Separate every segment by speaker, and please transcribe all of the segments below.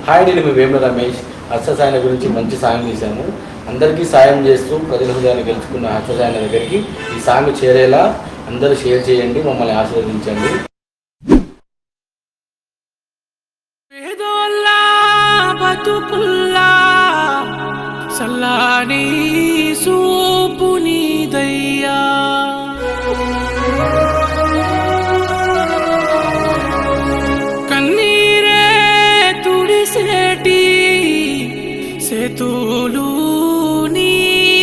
Speaker 1: Hi నేను మీ వేముల రమేష్. హర్షసాయన గురించి మంచి సాంగ్ తీశాము. అందరికీ సాయం చేస్తూ ప్రజల హృదయాన్ని గెలుచుకున్న హర్షసాయన దగ్గరికి ఈ సాంగ్ చేరేలా అందరూ షేర్ చేయండి, మమ్మల్ని ఆశీర్వదించండి.
Speaker 2: సల్లాని సూపుని దయ్యా కన్నీరే తుడిసేటి సేతులు నీదేనయ్యా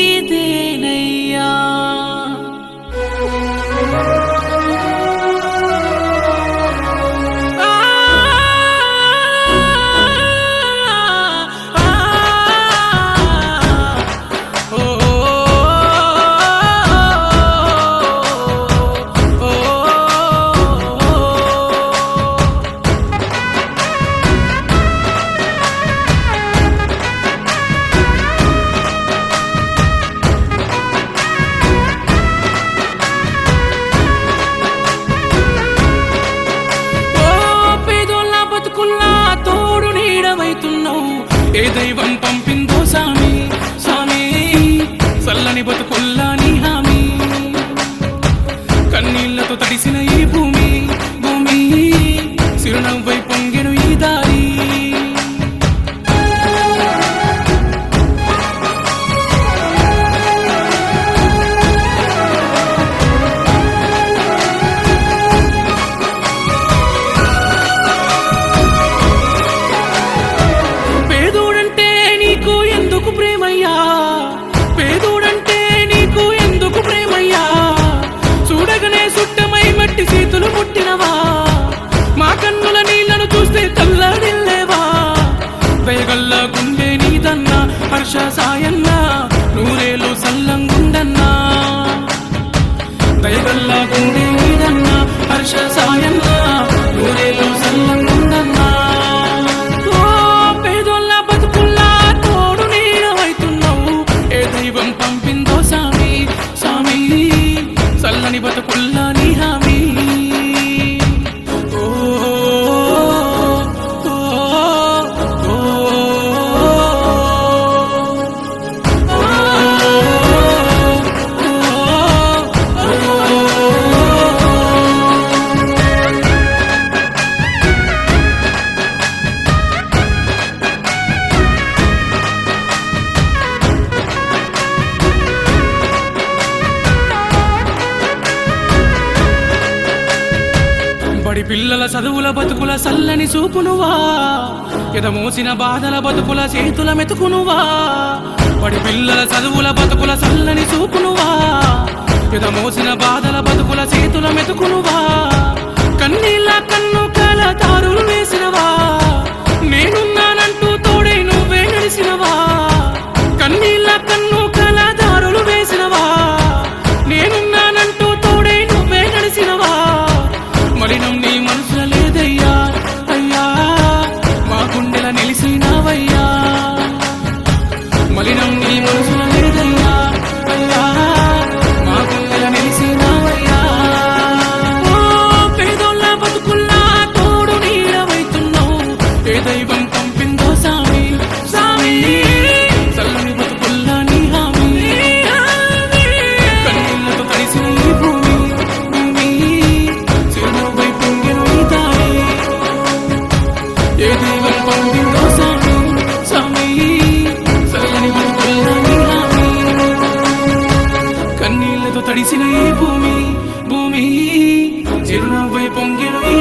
Speaker 2: ఏ దైవం పంపిందో సామి సామి చల్లని బతుకుల్లా నీ హామీ కన్నీళ్లతో తడిసిన ఈ భూమి భూమి చిరునవ్వై పొంగెను ఈ దారి చేతులు ముట్టినవా మా కన్నుల నీళ్లను చూస్తే తల్లడిల్లేవా దయగల్లా గుండె నీదన్నా హర్ష సాయన్నా నూరేలు సల్లంగుండన్నా దయగల్లా గుండె నీదన్నా హర్ష సాయన్నా నూరేలు సల్లంగుండన్నా ఓ పేదోళ్ళ బతుకుల్లా తోడు నీడవైతున్నావు ఏ దైవం పంపిందో సామి సామి చల్లని బతుకుల్లా నీ హామీ పిల్లల చదువుల బతుకుల సల్లని చూపునువా ఎదమోసిన బాధల బతుకుల చేతుల మెతుకునువా పడి పిల్లల చదువుల బతుకుల సల్లని చూపునువా ఎదమోసిన బాధల బతుకుల చేతుల మెతుకునువా కన్నీళ్ళ కన్ను కల తారులు వేసినవా నేనున్నానంటూ తోడై నువ్వే నడిసినవా కన్నీళ్ళ కన్ను కల తారులు వేసినవా నేనున్నానంటూ తోడై నువ్వే నడిసినవా మలినం నీ మనసుల లేదయ్యా అయ్యా మా గుండెల నిలిసినావయ్యా మలినం నీ మనసుల లేదయ్యా అయ్యా మా గుండెల నిలిసినావయ్యా ఓ పేదోళ్ళ బతుకుల్లా తోడు నీడవైతున్నావు ఏ దైవం పంపిందో సామి సామి చల్లని బతుకుల్లా నీ హామీ కన్నీళ్లతో కలిసిన ఈ భూమి భూమి చిరునవ్వై పొంగెను ఈ దారి ఏ దైవం పంపిందో సామి సామి చల్లని బతుకుల్లా నీ హామీ కన్నీళ్లతో తడిసిన ఈ భూమి భూమి చిరునవ్వై పొంగెను ఈ